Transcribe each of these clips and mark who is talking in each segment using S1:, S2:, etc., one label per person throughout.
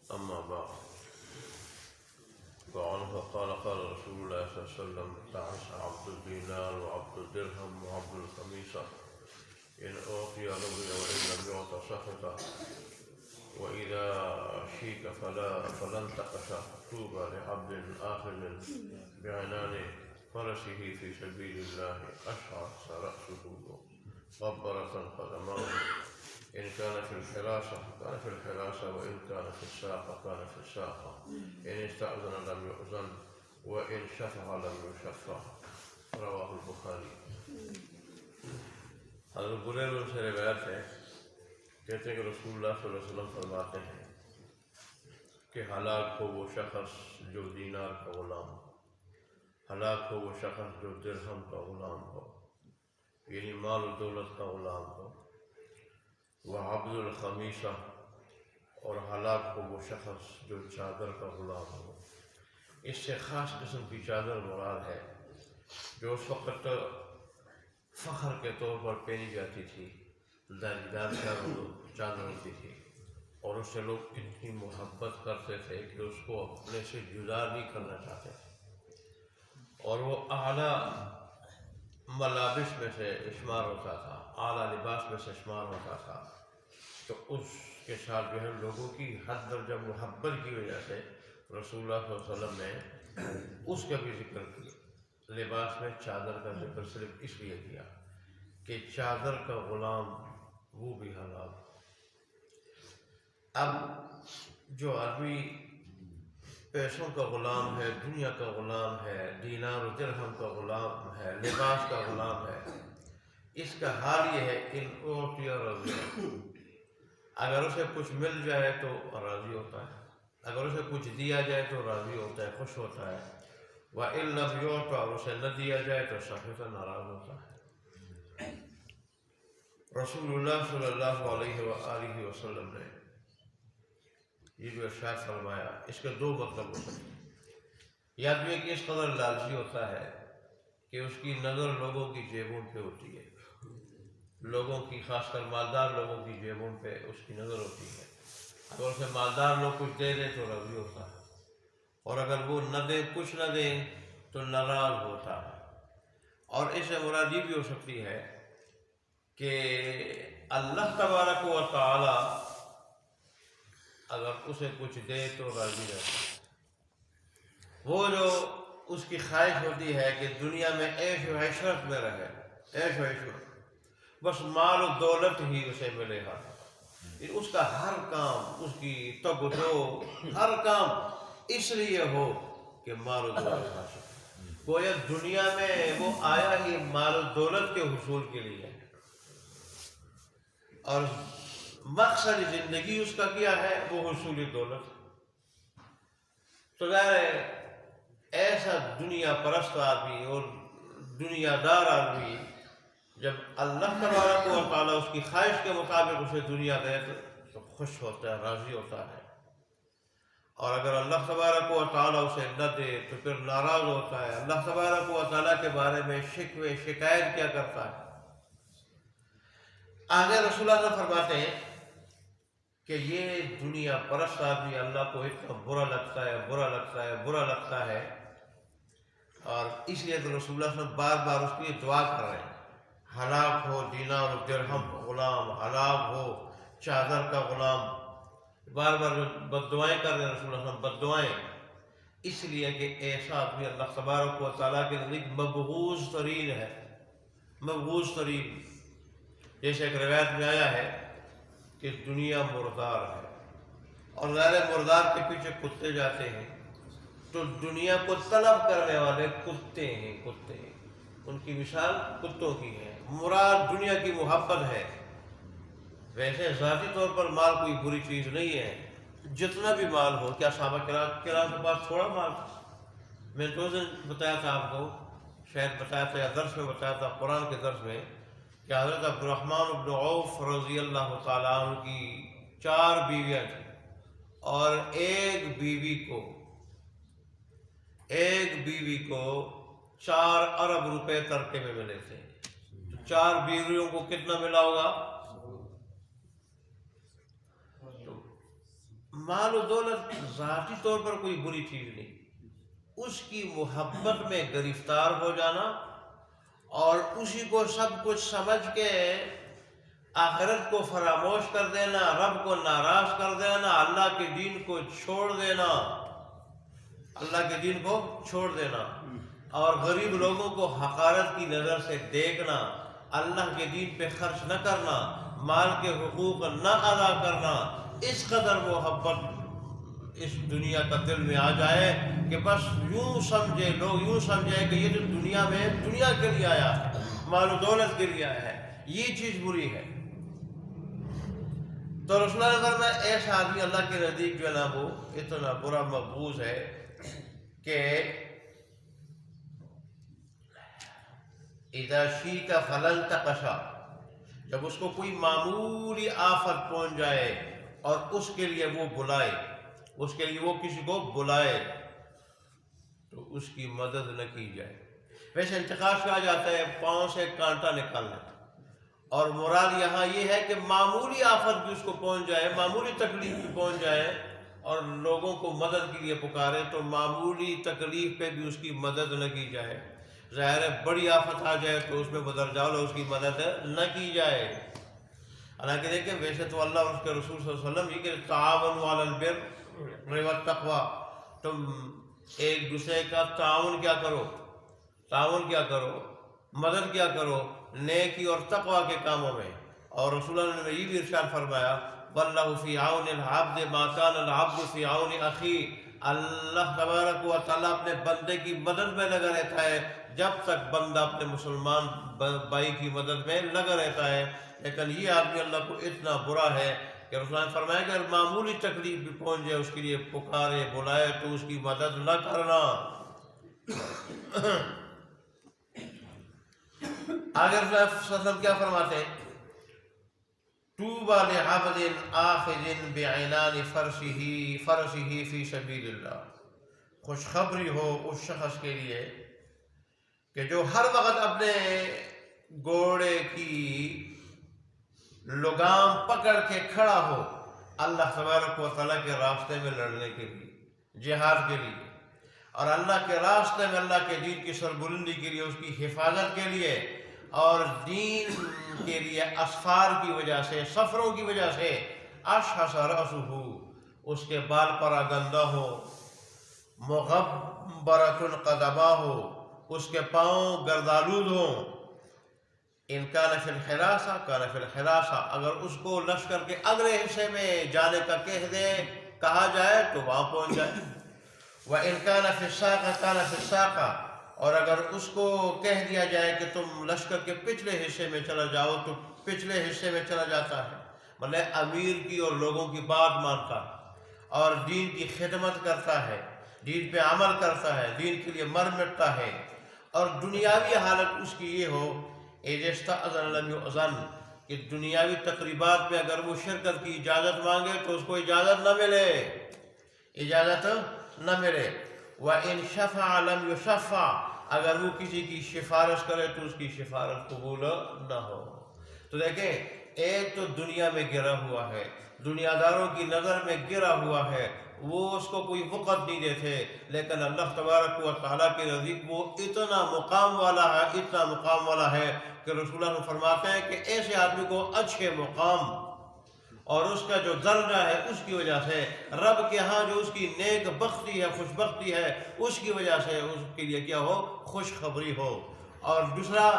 S1: أما بعد وعنه قال قال رسول الله صلى الله عليه وسلم تعس عبد الدينار وعبد الدرهم وعبد الخميصة إن أعطي رضي وإن لم يعط سخط وإذا شيك فلا انتقش طوبى لعبد آخذ بعنان فرسه في سبيل الله أشعث رأسه غبرة قدماه إن كان في الحراسة كان في الحراسة وإن كان في الساقة كان في الساقة إن استأذن لم يؤذن وإن شفع لم يشفع رواه البخاری۔ حضرت بریرہ سے روایت ہے، کہتے ہیں کہ رسول اللہ صلی اللہ علیہ وسلم فرماتے ہیں کہ ہلاک ہو وہ شخص جو دینار کا غلام ہو، ہلاک ہو وہ شخص جو درہم کا غلام ہو، یعنی مال و دولت کا غلام ہو، وعبد الخمیسہ، اور ہلاک ہو وہ شخص جو چادر کا غلام ہو۔ اس سے خاص قسم کی چادر مراد ہے جو اس وقت فخر کے طور پر پہنی جاتی تھی، دار چادر ہوتی تھی، اور اس سے لوگ اتنی محبت کرتے تھے کہ اس کو اپنے سے جدا نہیں کرنا چاہتے تھے، اور وہ اعلیٰ ملابس میں سے شمار ہوتا تھا، اعلیٰ لباس میں سے شمار ہوتا تھا۔ تو اس کے ساتھ جو ہے لوگوں کی حد درجہ محبت کی وجہ سے رسول اللہ صلی اللہ علیہ وسلم نے اس کا بھی ذکر کیا، لباس میں چادر کا ذکر صرف اس لیے کیا کہ چادر کا غلام وہ بھی ہلاک۔ اب جو آدمی پیسوں کا غلام ہے، دنیا کا غلام ہے، دینار و درہم کا غلام ہے، لباس کا غلام ہے، اس کا حال یہ ہے کہ اعطی رضی، اگر اسے کچھ مل جائے تو راضی ہوتا ہے، اگر اسے کچھ دیا جائے تو راضی ہوتا ہے، خوش ہوتا ہے، وَإِن لَمْ يُعْطَ، اور اسے نہ دیا جائے تو سخط ناراض ہوتا ہے۔ رسول اللہ صلی اللہ علیہ وآلہ وسلم نے یہ جو ارشاد فرمایا، اس کے دو مطلب ہو سکتے ہیں۔ یا تو یہ کہ اس قدر لالچی ہوتا ہے کہ اس کی نظر لوگوں کی جیبوں پہ ہوتی ہے، لوگوں کی، خاص کر مالدار لوگوں کی جیبوں پہ اس کی نظر ہوتی ہے، اگر اسے مالدار لوگ کچھ دے دیں تو راضی ہوتا ہے، اور اگر وہ نہ دیں، کچھ نہ دیں تو ناراض ہوتا ہے۔ اور اس سے مراد یہ بھی ہو سکتی ہے کہ اللہ تبارک و تعالی اگر اسے کچھ دے تو راضی رہتا ہے۔ وہ جو اس کی خواہش ہوتی ہے کہ دنیا میں عیش و عشرت میں رہے، عیش و عشرت، بس مال و دولت ہی اسے ملے گا، اس کا ہر کام، اس کی تب تو ہر کام اس لیے ہو کہ مال و دولت حاصل، گویا دنیا میں وہ آیا ہی مال و دولت کے حصول کے لیے، اور مقصد زندگی اس کا کیا ہے؟ وہ حصول دولت۔ تو ظاہر ہے ایسا دنیا پرست آدمی اور دنیا دار آدمی جب اللہ تبارک و تعالیٰ اس کی خواہش کے مطابق اسے دنیا دے تو خوش ہوتا ہے، راضی ہوتا ہے، اور اگر اللہ تبارک و تعالیٰ اسے نہ دے تو پھر ناراض ہوتا ہے، اللہ تبارک و تعالیٰ کے بارے میں شکوے شکایت کیا کرتا ہے۔ آگے رسول اللہ فرماتے ہیں کہ یہ دنیا پرست آدمی اللہ کو اتنا برا لگتا ہے، برا لگتا ہے، برا لگتا ہے، اور اس لیے تو رسول اللہ صلی اللہ علیہ وسلم بار بار اس کے لیے دعا کر رہے ہیں، ہلاک ہو دینار و درہم کا غلام، ہلاک ہو چادر کا غلام، بار بار بد دعائیں کر رہے ہیں رسول اللہ صلی اللہ علیہ وسلم، بد دعائیں، اس لیے کہ ایسا آدمی اللہ تبارک و تعالیٰ کے نزدیک مبغوض ترین ہے، مبغوض ترین۔ جیسے ایک روایت میں آیا ہے کہ دنیا مردار ہے، اور ظاہر مردار کے پیچھے کتے جاتے ہیں، تو دنیا کو طلب کرنے والے کتے ہیں، کتے ہیں، ان کی مثال کتوں کی ہے۔ مراد دنیا کی محبت ہے۔ ویسے ذاتی طور پر مال کوئی بری چیز نہیں ہے، جتنا بھی مال ہو، کیا صحابہ کرام کے پاس تھوڑا مال تھا؟ میں نے 2 دن بتایا تھا آپ کو، شاید بتایا تھا یا درس میں بتایا تھا، قرآن کے درس میں، کہ حضرت عبد الرحمن بن عوف رضی اللہ تعالیٰ عنہ کی 4 بیویاں تھیں، اور ایک بیوی کو 4 ارب روپے ترکے میں ملے تھے۔ 4 بیویوں کو کتنا ملا ہوگا؟ مال و دولت ذاتی طور پر کوئی بری چیز نہیں، اس کی محبت میں گرفتار ہو جانا اور اسی کو سب کچھ سمجھ کے آخرت کو فراموش کر دینا، رب کو ناراض کر دینا، اللہ کے دین کو چھوڑ دینا، اللہ کے دین کو چھوڑ دینا اور غریب لوگوں کو حقارت کی نظر سے دیکھنا، اللہ کے دین پہ خرچ نہ کرنا، مال کے حقوق نہ ادا کرنا، اس قدر محبت اس دنیا کا دل میں آ جائے کہ بس یوں سمجھے، لوگ یوں سمجھے کہ یہ تو دنیا میں دنیا کے لیے آیا ہے، مال و دولت کے لیے آیا ہے، یہ چیز بری ہے۔ تو رسول اللہ نے فرمایا ایسا آدمی اللہ کے نزدیک جو ہے نا وہ اتنا برا مبغوض ہے کہ اذا شیک فلن تقشا، جب اس کو کوئی معمولی آفت پہنچ جائے اور اس کے لیے وہ بلائے، اس کے لیے وہ کسی کو بلائے تو اس کی مدد نہ کی جائے۔ ویسے انتقاش کہا جاتا ہے پاؤں سے کانٹا نکالنا، اور مراد یہاں یہ ہے کہ معمولی آفت بھی اس کو پہنچ جائے، معمولی تکلیف بھی پہنچ جائے اور لوگوں کو مدد کے لیے پکارے تو معمولی تکلیف پہ بھی اس کی مدد نہ کی جائے۔ ظاہر ہے بڑی آفت آ جائے تو اس میں بدر جاؤ اس کی مدد نہ کی جائے۔ حالانکہ دیکھیں ویسے تو اللہ اور اس کے رسول صلی اللہ علیہ وسلم یہ کہ تعاونوا علی البر والتقوی، تم ایک دوسرے کا تعاون کیا کرو، تعاون کیا کرو، مدد کیا کرو نیکی اور تقوی کے کاموں میں۔ اور رسول اللہ نے یہ بھی ارشاد فرمایا واللہ فی عون العبد ما کان العبد فی عون اخی، اللہ تبارک و تعالیٰ اپنے بندے کی مدد میں لگا رہتا ہے جب تک بندہ اپنے مسلمان بھائی کی مدد میں لگا رہتا ہے۔ لیکن یہ آدمی اللہ کو اتنا برا ہے کہ رسول اللہ نے فرمایا کہ اگر معمولی تکلیف بھی پہنچ جائے اس کے لیے پکارے بلائے تو اس کی مدد نہ کرنا۔ آگے رسول اللہ صلی اللہ علیہ وسلم کیا فرماتے ہیں طوبی لعبد آخذ بعنان فرسہ فی سبیل اللہ، خوشخبری ہو اس شخص کے لیے کہ جو ہر وقت اپنے گھوڑے کی لگام پکڑ کے کھڑا ہو اللہ تبارک و تعالیٰ کے راستے میں لڑنے کے لیے، جہاد کے لیے، اور اللہ کے راستے میں اللہ کے دین کی سربلندی کے لیے، اس کی حفاظت کے لیے اور دین کے لیے اسفار کی وجہ سے، سفروں کی وجہ سے اشحص رأسہ، اس کے بال پراگندہ ہو، مغبرۃ قدماہ، اس کے پاؤں گردآلود ہوں، ان کان فی الحراسہ کان فی الحراسہ، اگر اس کو لشکر کے اگلے حصے میں جانے کا کہا جائے تو وہاں پہنچ جائے، وَإِن كَانَ فِي السَّاقَةِ كَانَ فِي السَّاقَةِ، اور اگر اس کو کہہ دیا جائے کہ تم لشکر کے پچھلے حصے میں چلا جاؤ تو پچھلے حصے میں چلا جاتا ہے، مطلب امیر کی اور لوگوں کی بات مانتا ہے اور دین کی خدمت کرتا ہے، دین پہ عمل کرتا ہے، دین کے لیے مر مٹتا ہے، اور دنیاوی حالت اس کی یہ ہو اِذَا اسْتَأْذَنَ لَمْ يُؤْذَنْ، کہ دنیاوی تقریبات میں اگر وہ شرکت کی اجازت مانگے تو اس کو اجازت نہ ملے، اجازت نہ ملے، وَإِن شَفَعَ لَمْ يُشَفَّعْ، اگر وہ کسی کی سفارش کرے تو اس کی سفارش قبول نہ ہو۔ تو دیکھیں ایک تو دنیا میں گرا ہوا ہے، دنیا داروں کی نظر میں گرا ہوا ہے، وہ اس کو کوئی وقت نہیں دیتے، لیکن اللہ تبارک و تعالیٰ کے نزدیک وہ اتنا مقام والا ہے، اتنا مقام والا ہے کہ رسول اللہ فرماتے ہیں کہ ایسے آدمی کو اچھے مقام اور اس کا جو درجہ ہے اس کی وجہ سے رب کے ہاں جو اس کی نیک بختی ہے، خوش بختی ہے، اس کی وجہ سے اس کے لیے کیا ہو، خوشخبری ہو۔ اور دوسرا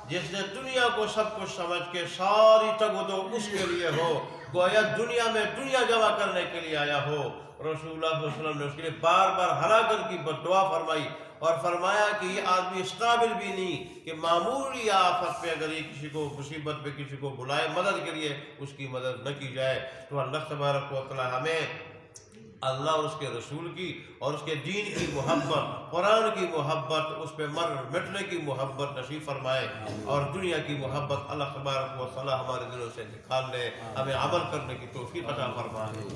S1: جس نے دنیا کو سب کچھ سمجھ کے ساری تگ و دو اس کے لیے ہو، گویا دنیا میں دنیا جمع کرنے کے لیے آیا ہو، رسول اللہ صلی اللہ علیہ وسلم نے اس کے لیے بار بار ہلاکت کی بد دعا فرمائی اور فرمایا کہ یہ آدمی اس قابل بھی نہیں کہ معمولی آفت پہ اگر یہ کسی کو مصیبت پہ کسی کو بلائے مدد کے لیے اس کی مدد نہ کی جائے۔ تو اللہ تبارک و تعالی ہمیں اللہ اور اس کے رسول کی اور اس کے دین کی محبت، قرآن کی محبت، اس پہ مر مٹنے کی محبت نصیب فرمائے، اور دنیا کی محبت اللہ تبارک و تعالی ہمارے دلوں سے نکال لے، ہمیں عمل کرنے کی توفیق عطا فرمائے۔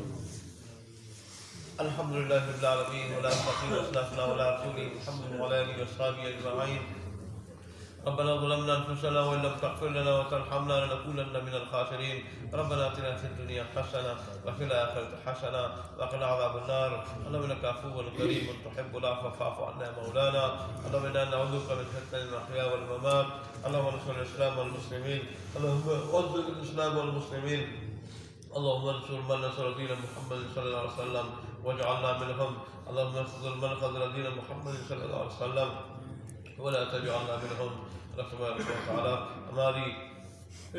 S1: الحمدللہ رب العالمین ولا تقیم والصلاة علی رسول محمد وعلی آلہ وصحبہ اجمعین۔ ربنا ظلمنا انفسنا وان لم تغفر لنا وترحمنا لنكونن من الخاسرين. ربنا اتنا في الدنيا حسنه وفي الاخره حسنه وقنا عذاب النار. اللهم انك عفو كريم تحب العفو فاعف عنا يا مولانا. اللهم انا نعوذ بك من فتنه المحيا والممات. اللهم انصر الاسلام والمسلمين. اللهم انصر الاسلام والمسلمين. اللهم انصر من نصر دين محمد صلى الله عليه وسلم واجعلنا منهم. اللهم انصر من خذل دين محمد صلى الله عليه وسلم ولا تجعلنا منهم. اللہ تبارک و تعالی ہماری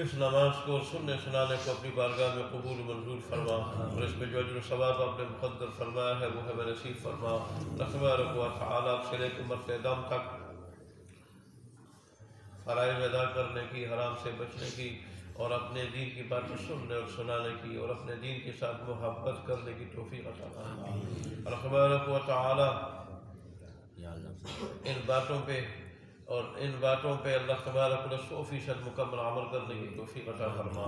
S1: اس نماز کو سننے سنانے کو اپنی بارگاہ میں قبول منظور فرما اور اس میں جو اجر و ثواب آپ نے مقدر فرمایا ہے وہ ہمیں نصیب فرما. اللہ تبارک و تعالی آپ سے لے کے مرتے دم تک فرائض ادا کرنے کی، حرام سے بچنے کی اور اپنے دین کی باتیں سننے اور سنانے کی اور اپنے دین کے ساتھ محبت کرنے کی توفیق عطا فرما. اللہ تبارک و تعالی ان باتوں پہ اللہ تبارک و تعالی 100% مکمل عمل کرنے کی توفیق عطا فرما.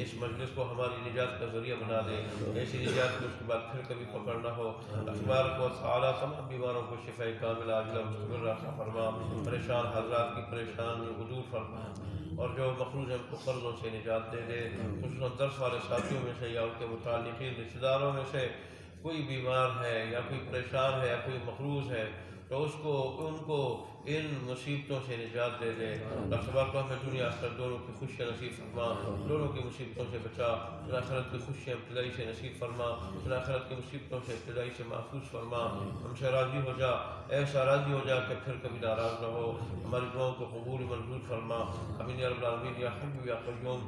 S1: اس مجلس کو ہماری نجات کا ذریعہ بنا دے، ایسی نجات کو اس کے بعد پھر کبھی پکڑنا ہو. اللہ تبارک و تعالی تمام بیماروں کو شفاء کامل عاجلہ مستمر عطا فرما. پریشان حضرات کی پریشانی دور فرما اور جو مقروض ہیں ان کو قرضوں سے نجات دے دے. خصوصاً درس والے ساتھیوں میں سے یا ان کے متعلقین رشتہ داروں میں سے کوئی بیمار ہے یا کوئی پریشان ہے یا کوئی مقروض ہے تو ان کو ان مصیبتوں سے نجات دے دے. اللہ تبارک و ہمیں دنیا آخرت دونوں کی خوشیاں نصیب فرما، دونوں کی مصیبتوں سے بچا. آخرت کی خوشیاں ابتدائی سے نصیب فرما، آخرت کی مصیبتوں سے ابتدائی سے محفوظ فرما. ہم سے راضی ہو جا، ایسا راضی ہو جا کہ پھر کبھی ناراض نہ ہو. ہماری دعاؤں کو قبول منظور فرما. آمین یا رب العالمین یا حی یا قیوم.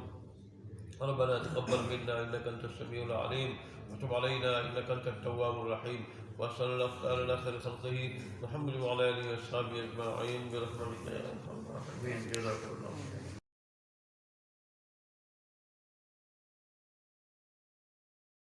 S1: ربنا تقبل منا انك انت السميع العليم وتب علينا انك انت التواب الرحيم. وصلى الله على خير خلقه محمد وعلى اله وصحبه اجمعين برحمتك يا ارحم الراحمين. جزاك الله.